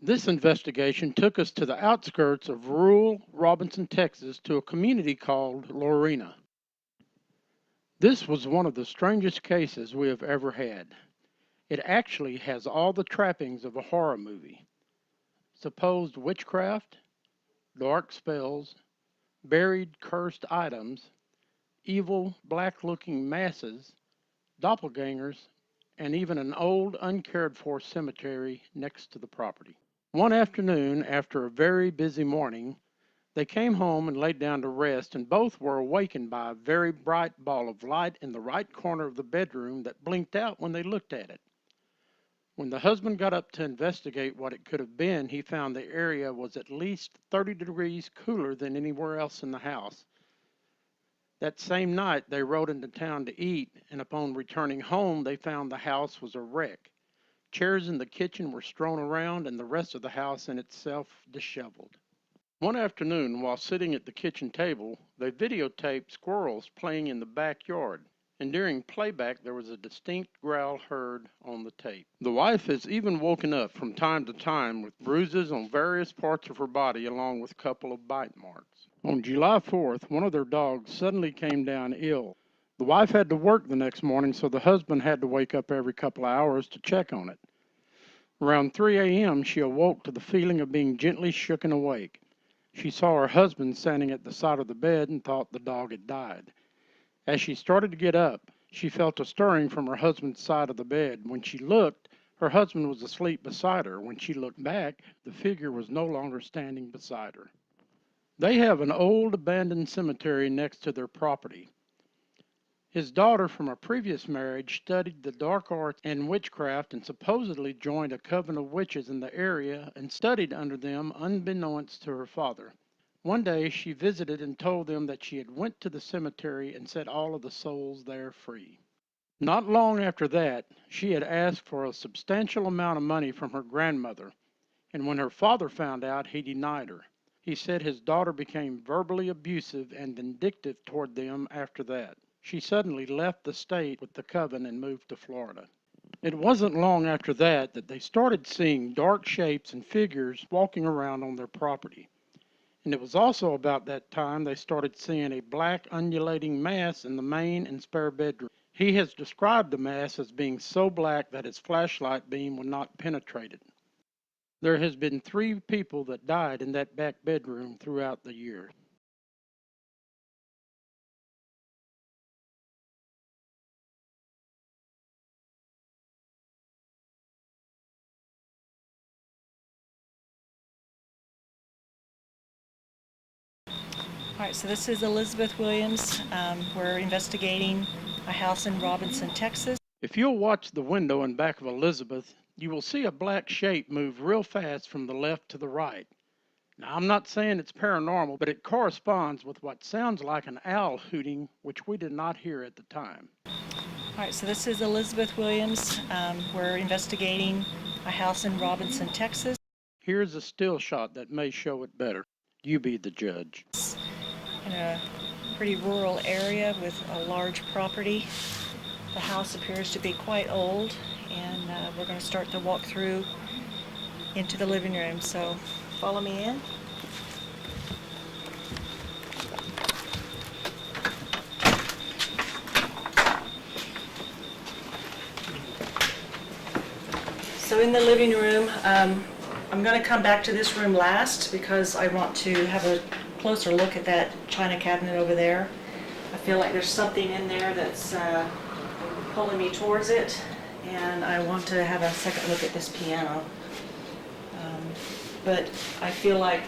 This investigation took us to the outskirts of rural Robinson, Texas, to a community called Lorena. This was one of the strangest cases we have ever had. It actually has all the trappings of a horror movie. Supposed witchcraft, dark spells, buried cursed items, evil black-looking masses, doppelgangers, and even an old uncared-for cemetery next to the property. One afternoon, after a very busy morning, they came home and laid down to rest, and both were awakened by a very bright ball of light in the right corner of the bedroom that blinked out when they looked at it. When the husband got up to investigate what it could have been, he found the area was at least 30 degrees cooler than anywhere else in the house. That same night, they rode into town to eat, and upon returning home, they found the house was a wreck. Chairs in the kitchen were strewn around, and the rest of the house in itself disheveled. One afternoon, while sitting at the kitchen table, they videotaped squirrels playing in the backyard, and during playback there was a distinct growl heard on the tape. The wife has even woken up from time to time with bruises on various parts of her body along with a couple of bite marks. On July 4th, one of their dogs suddenly came down ill. The wife had to work the next morning, so the husband had to wake up every couple of hours to check on it. Around 3 a.m., she awoke to the feeling of being gently shooken awake. She saw her husband standing at the side of the bed and thought the dog had died. As she started to get up, she felt a stirring from her husband's side of the bed. When she looked, her husband was asleep beside her. When she looked back, the figure was no longer standing beside her. They have an old abandoned cemetery next to their property. His daughter from a previous marriage studied the dark arts and witchcraft and supposedly joined a coven of witches in the area and studied under them unbeknownst to her father. One day she visited and told them that she had went to the cemetery and set all of the souls there free. Not long after that, she had asked for a substantial amount of money from her grandmother, and when her father found out, he denied her. He said his daughter became verbally abusive and vindictive toward them after that. She suddenly left the state with the coven and moved to Florida. It wasn't long after that that they started seeing dark shapes and figures walking around on their property. And it was also about that time they started seeing a black undulating mass in the main and spare bedroom. He has described the mass as being so black that his flashlight beam would not penetrate it. There has been 3 people that died in that back bedroom throughout the year. All right, so this is Elizabeth Williams. We're investigating a house in Robinson, Texas. If you'll watch the window in back of Elizabeth, you will see a black shape move real fast from the left to the right. Now, I'm not saying it's paranormal, but it corresponds with what sounds like an owl hooting, which we did not hear at the time. All right, so this is Elizabeth Williams. We're investigating a house in Robinson, Texas. Here's a still shot that may show it better. You be the judge. In a pretty rural area with a large property. The house appears to be quite old, and we're going to start the walk-through into the living room, so follow me in. So in the living room, I'm going to come back to this room last because I want to have a closer look at that china cabinet over there. I feel like there's something in there that's pulling me towards it, and I want to have a second look at this piano. But I feel like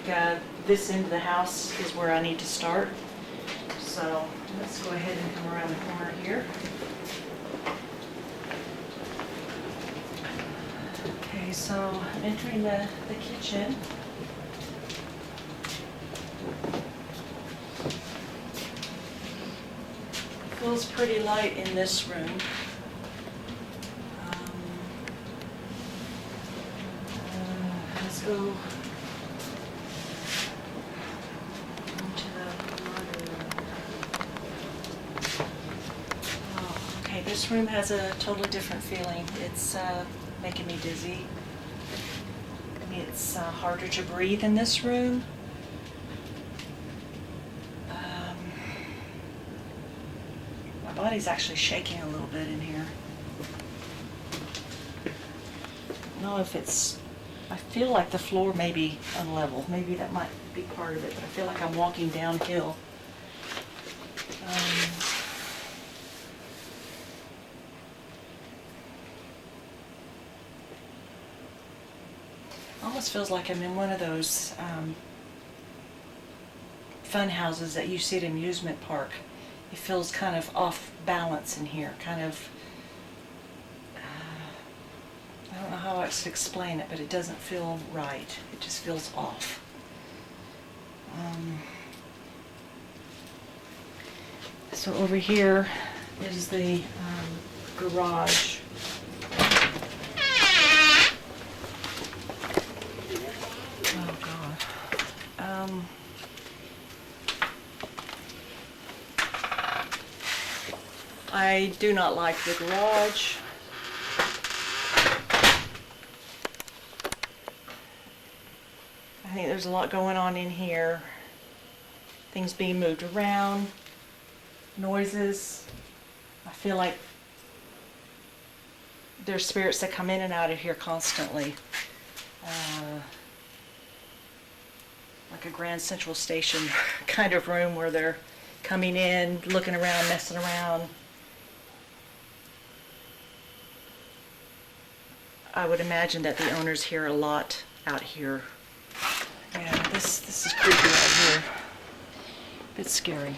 this end of the house is where I need to start. So let's go ahead and come around the corner here. Okay, so I'm entering the kitchen. It feels pretty light in this room. Let's go into the laundry room. Oh, okay, this room has a totally different feeling. It's making me dizzy. It's harder to breathe in this room. My body's actually shaking a little bit in here. I don't know if it's, I feel like the floor may be unlevel. Maybe that might be part of it, but I feel like I'm walking downhill. Almost feels like I'm in one of those fun houses that you see at an amusement park. It feels kind of off balance in here, kind of, I don't know how else to explain it, but it doesn't feel right. It just feels off. So over here is the garage. Oh God. I do not like the garage. I think there's a lot going on in here. Things being moved around, noises. I feel like there's spirits that come in and out of here constantly. Like a Grand Central Station kind of room where they're coming in, looking around, messing around. I would imagine that the owners hear a lot out here. Yeah, this is creepy out here. A bit scary.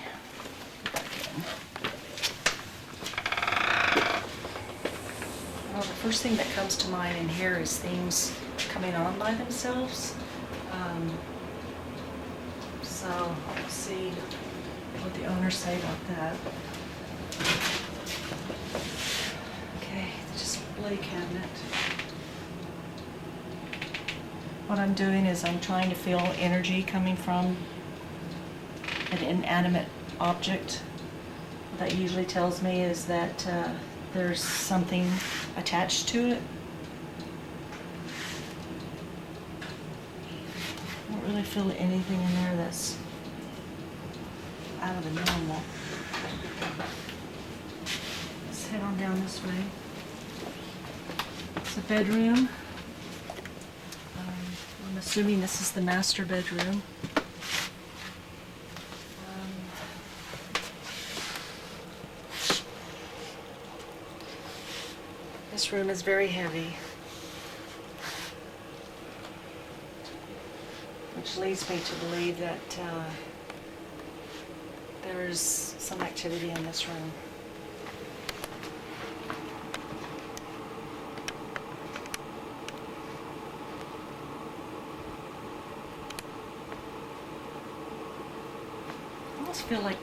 Well, the first thing that comes to mind in here is things coming on by themselves. So let's see what the owners say about that. Okay, the display cabinet. What I'm doing is I'm trying to feel energy coming from an inanimate object. What that usually tells me is that there's something attached to it. I don't really feel anything in there that's out of the normal. Let's head on down this way. It's a bedroom. I'm assuming this is the master bedroom. This room is very heavy, which leads me to believe that there's some activity in this room. I almost feel like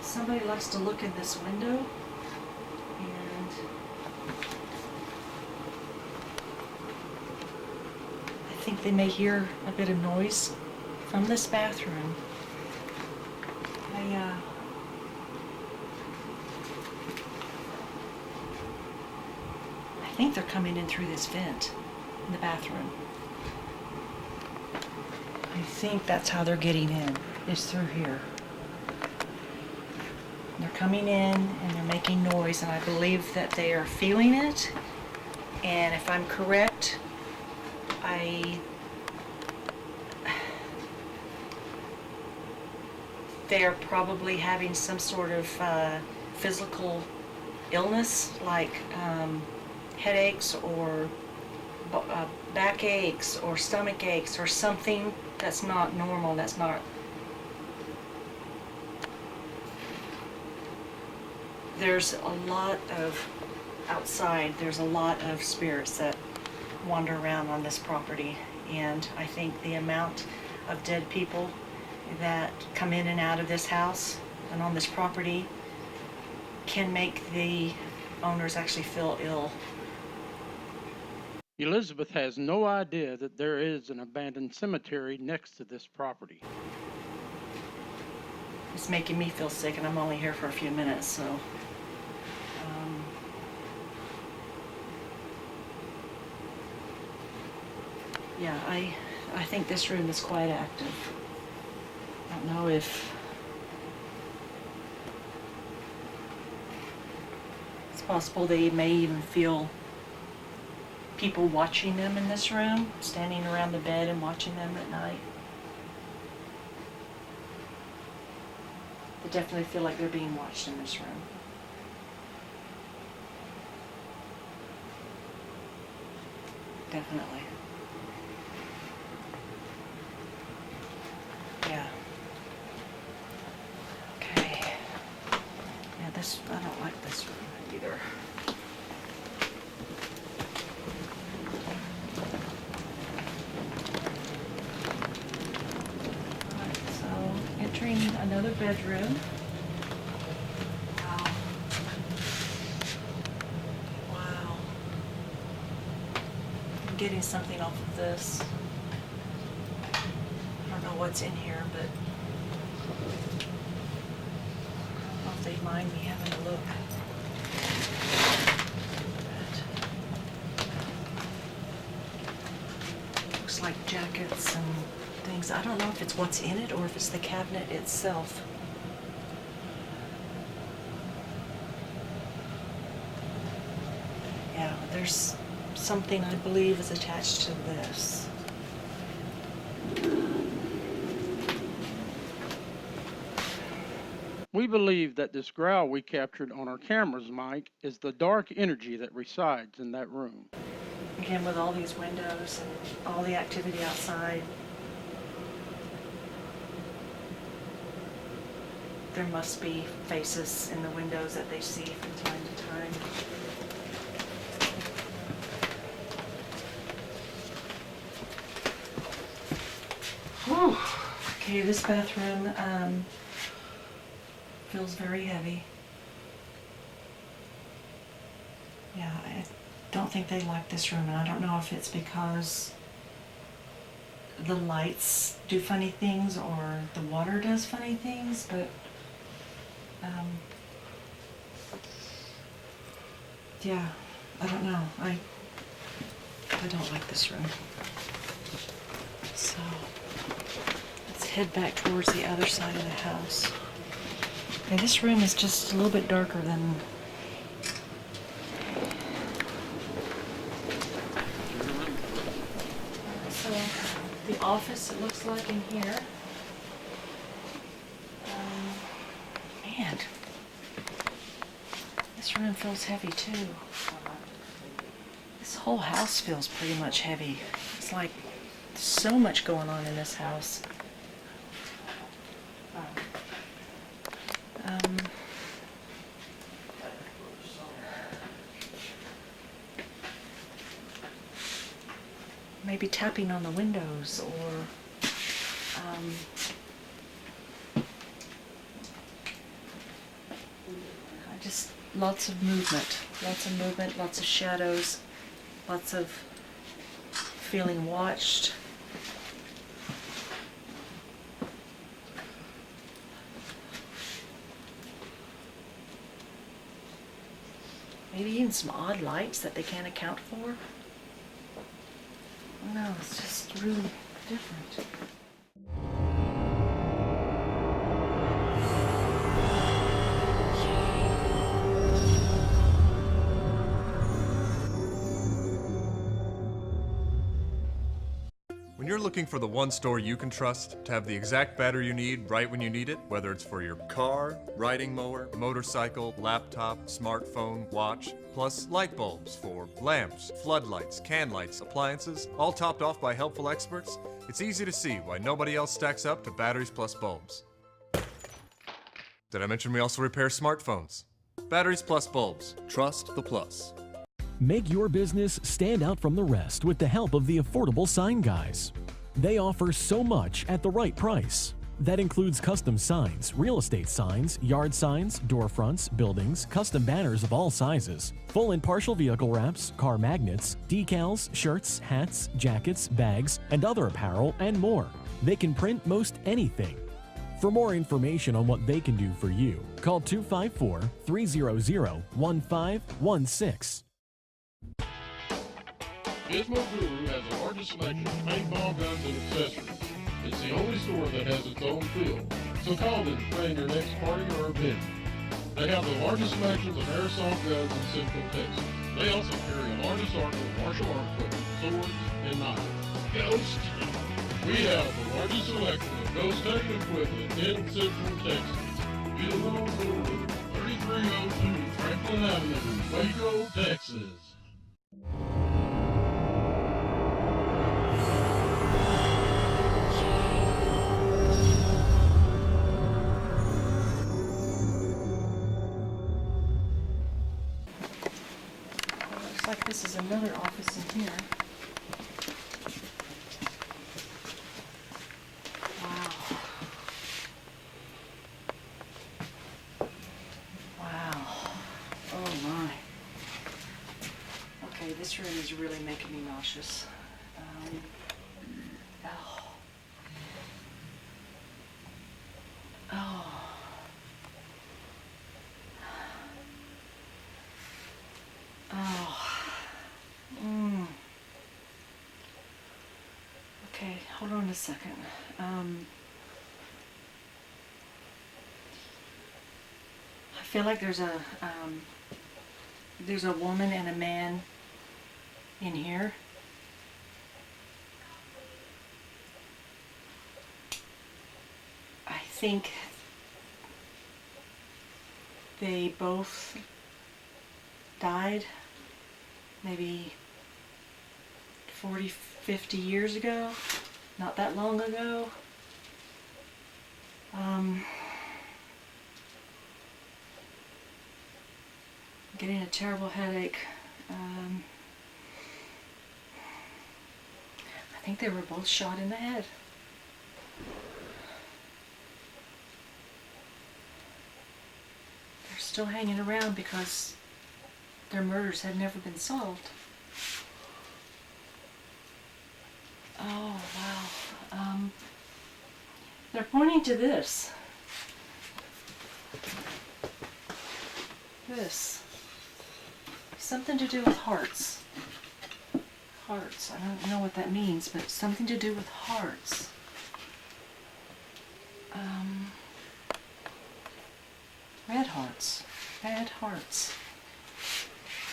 somebody likes to look in this window. I think they may hear a bit of noise from this bathroom. I think they're coming in through this vent in the bathroom. I think that's how they're getting in, is through here. They're coming in and they're making noise, and I believe that they are feeling it. And if I'm correct, they are probably having some sort of physical illness, like headaches or backaches or stomach aches or something that's not normal, that's not. There's a lot of, outside, there's a lot of spirits that wander around on this property, and I think the amount of dead people that come in and out of this house and on this property can make the owners actually feel ill. Elizabeth has no idea that there is an abandoned cemetery next to this property. It's making me feel sick, and I'm only here for a few minutes, so Yeah, I think this room is quite active. I don't know if it's possible they may even feel people watching them in this room, standing around the bed and watching them at night. They definitely feel like they're being watched in this room. Definitely. Yeah. Okay. Yeah, this, I don't like this room either. Alright, so entering another bedroom. Wow. Wow. I'm getting something off of this. I don't know what's in here, but I don't know if they mind me having a look. But looks like jackets and things. I don't know if it's what's in it or if it's the cabinet itself. Yeah, there's something I believe is attached to this. We believe that this growl we captured on our cameras, Mike, is the dark energy that resides in that room. Again, with all these windows and all the activity outside, there must be faces in the windows that they see from time to time. Whew. Okay, this bathroom feels very heavy. Yeah, I don't think they like this room, and I don't know if it's because the lights do funny things or the water does funny things, but yeah, I don't know. I don't like this room. So let's head back towards the other side of the house. And this room is just a little bit darker than so the office, it looks like in here. Man, this room feels heavy too. This whole house feels pretty much heavy. It's like so much going on in this house. Maybe tapping on the windows or just lots of movement, lots of shadows, lots of feeling watched. Maybe even some odd lights that they can't account for. I don't know, it's just really different. When you're looking for the one store you can trust to have the exact battery you need right when you need it, whether it's for your car, riding mower, motorcycle, laptop, smartphone, watch, plus light bulbs for lamps, floodlights, can lights, appliances, all topped off by helpful experts, it's easy to see why nobody else stacks up to batteries plus bulbs. Did I mention we also repair smartphones? Batteries plus bulbs. Trust the plus. Make your business stand out from the rest with the help of the Affordable Sign Guys. They offer so much at the right price. That includes custom signs, real estate signs, yard signs, door fronts, buildings, custom banners of all sizes, full and partial vehicle wraps, car magnets, decals, shirts, hats, jackets, bags, and other apparel, and more. They can print most anything. For more information on what they can do for you, call 254-300-1516. Gizmo Guru has the largest selection of paintball guns and accessories. It's the only store that has its own field. So call them to plan your next party or event. They have the largest selections of airsoft guns in Central Texas. They also carry a large assortment of martial art equipment, swords, and knives. Ghost! We have the largest selection of ghost hunting equipment in Central Texas. Gizmo Guru, 3302 Franklin Avenue, Waco, Texas. Looks like this is another office in here. Wow. Wow. Oh my. Okay, this room is really making me nauseous. Oh. Oh. Oh. Okay, hold on a second. I feel like there's a woman and a man in here. I think they both died maybe 40, 50 years ago, not that long ago. Getting a terrible headache. I think they were both shot in the head. They're still hanging around because their murders had never been solved. Oh, wow. They're pointing to this. This. Something to do with hearts. Hearts. I don't know what that means, but something to do with hearts. Red hearts. Red hearts.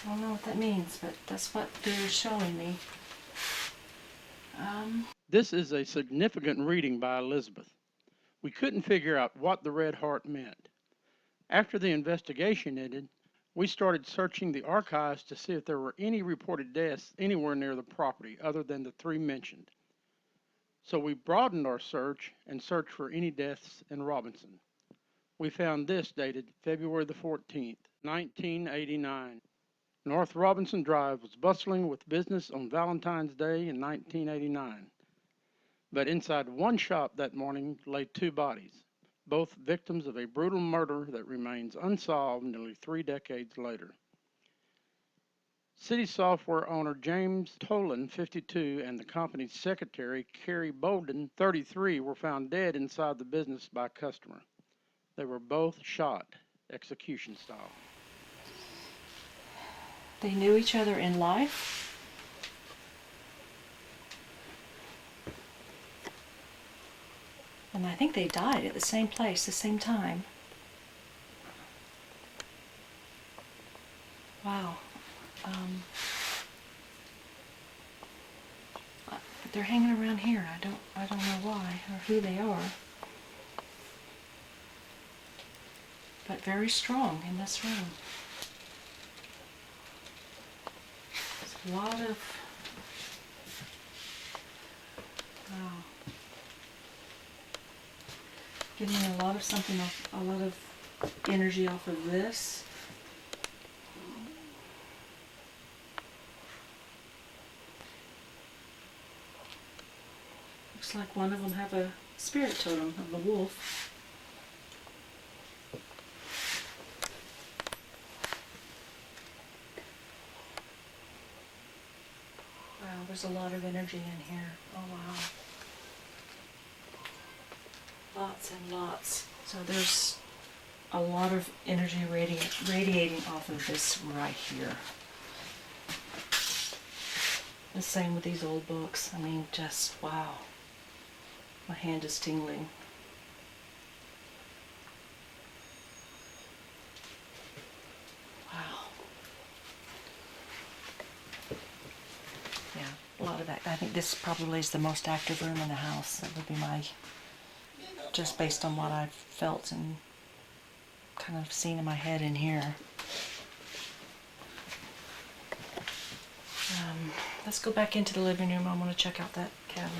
I don't know what that means, but that's what they're showing me. This is a significant reading by Elizabeth. We couldn't figure out what the red heart meant. After the investigation ended, we started searching the archives to see if there were any reported deaths anywhere near the property other than the 3 mentioned. So we broadened our search and searched for any deaths in Robinson. We found this dated February the 14th, 1989. North Robinson Drive was bustling with business on Valentine's Day in 1989. But inside one shop that morning lay 2 bodies, both victims of a brutal murder that remains unsolved nearly 3 decades later. City Software owner James Tolan, 52, and the company's secretary, Carrie Bolden, 33, were found dead inside the business by a customer. They were both shot, execution style. They knew each other in life. And I think they died at the same place, the same time. Wow. They're hanging around here. I don't know why or who they are. But very strong in this room. There's a lot of, wow. Getting a lot of something off, a lot of energy off of this. Looks like one of them have a spirit totem of the wolf. Wow, there's a lot of energy in here. Oh wow. Lots and lots. So there's a lot of energy radiating off of this right here. The same with these old books. I mean, just wow. My hand is tingling. Wow. Yeah, a lot of that. I think this probably is the most active room in the house. That would be my, just based on what I've felt and kind of seen in my head in here. Let's go back into the living room. I want to check out that cabinet.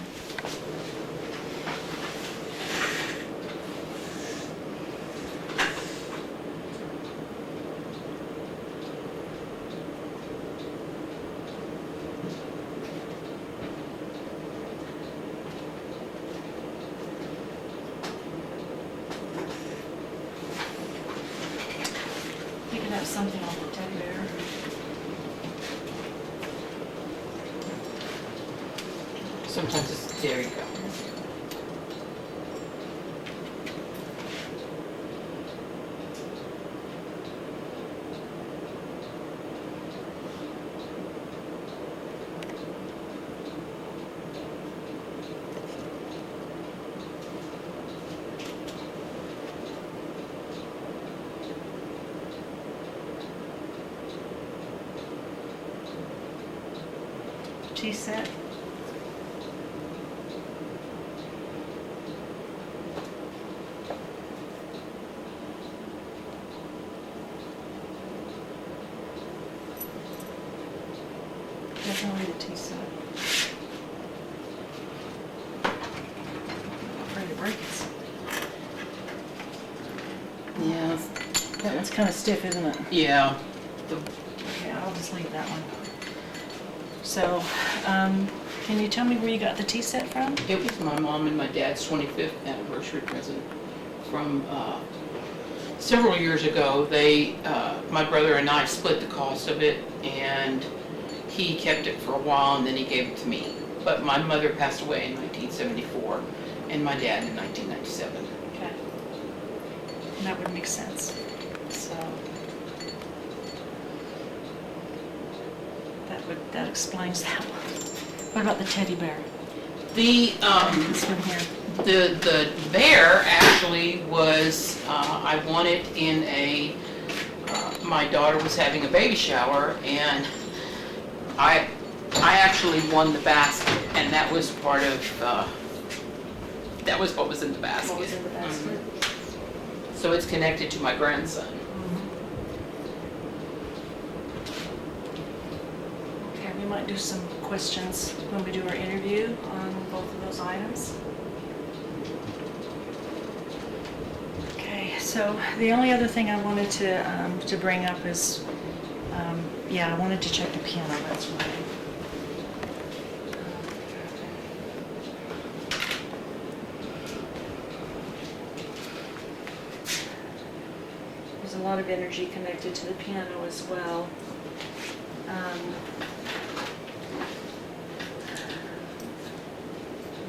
Picking up something on the teddy bear. Sometimes it's, there you go. Tea set. Definitely the tea set. I'm afraid to break it. Yeah. That one's kind of stiff, isn't it? Yeah. Okay, I'll just leave that one. So, can you tell me where you got the tea set from? It was my mom and my dad's 25th anniversary present from several years ago. They, my brother and I split the cost of it, and he kept it for a while and then he gave it to me. But my mother passed away in 1974 and my dad in 1997. Okay. And that would make sense. So, that explains that one. What about the teddy bear? The This one here. the bear actually was I won it in a my daughter was having a baby shower, and I actually won the basket, and that was part of that was what was in the basket. What was in the basket? So it's connected to my grandson. Okay, we might do some questions when we do our interview on both of those items. Okay, so the only other thing I wanted to bring up is, yeah, I wanted to check the piano, that's right. There's a lot of energy connected to the piano as well.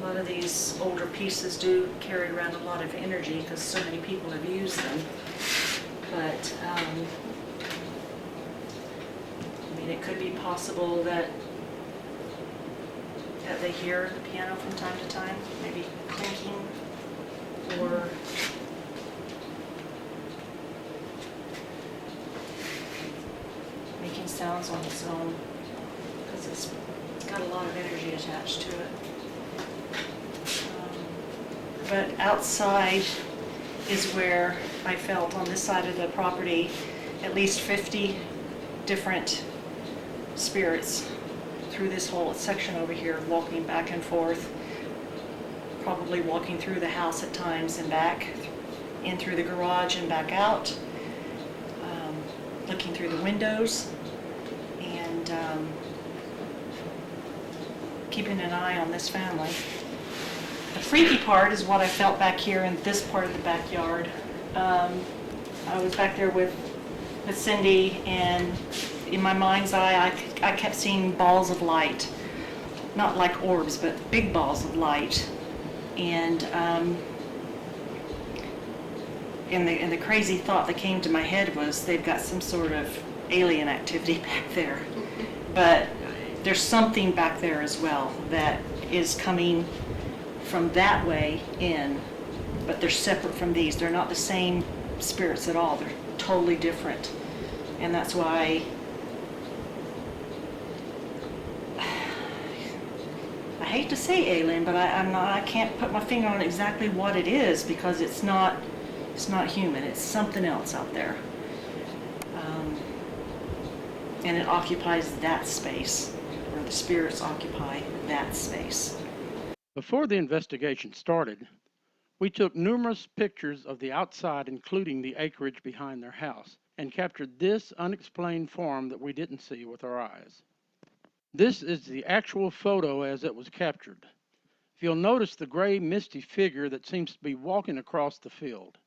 A lot of these older pieces do carry around a lot of energy because so many people have used them. But, I mean, it could be possible that they hear the piano from time to time, maybe clinking, or making sounds on its own, because it's got a lot of energy attached to it. But outside is where I felt, on this side of the property, at least 50 different spirits through this whole section over here, walking back and forth, probably walking through the house at times and back, in through the garage and back out, looking through the windows, and keeping an eye on this family. The freaky part is what I felt back here in this part of the backyard. I was back there with Cindy, and in my mind's eye, I kept seeing balls of light. Not like orbs, but big balls of light. And the crazy thought that came to my head was they've got some sort of alien activity back there. But there's something back there as well that is coming from that way in, but they're separate from these. They're not the same spirits at all. They're totally different. And that's why I hate to say alien, but I can't put my finger on exactly what it is, because it's not human. It's something else out there. And it occupies that space, or the spirits occupy that space. Before the investigation started, we took numerous pictures of the outside, including the acreage behind their house, and captured this unexplained form that we didn't see with our eyes. This is the actual photo as it was captured. If you'll notice the gray, misty figure that seems to be walking across the field.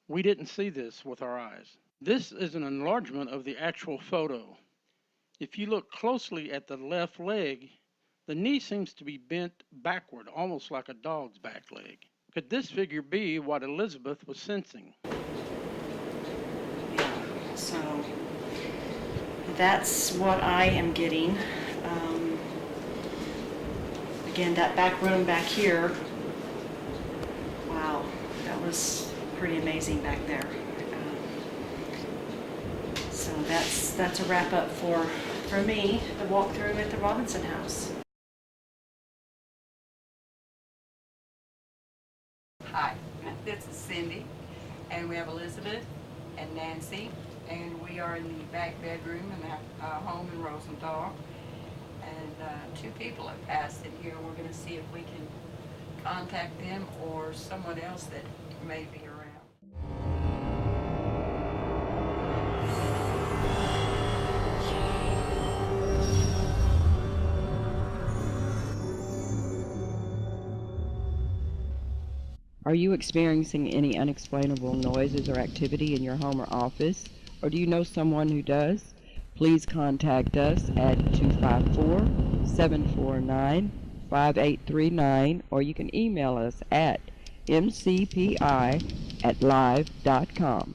We didn't see this with our eyes. This is an enlargement of the actual photo. If you look closely at the left leg, the knee seems to be bent backward, almost like a dog's back leg. Could this figure be what Elizabeth was sensing? Yeah, so that's what I am getting. Again, that back room back here, wow, that was pretty amazing back there. So that's a wrap up for me, the walkthrough at the Robinson house. Hi, this is Cindy, and we have Elizabeth and Nancy, and we are in the back bedroom in that home in Rosenthal. And 2 people have passed in here. We're going to see if we can contact them or someone else that may be around. Are you experiencing any unexplainable noises or activity in your home or office? Or do you know someone who does? Please contact us at 254-749-5839, or you can email us at mcpi@live.com.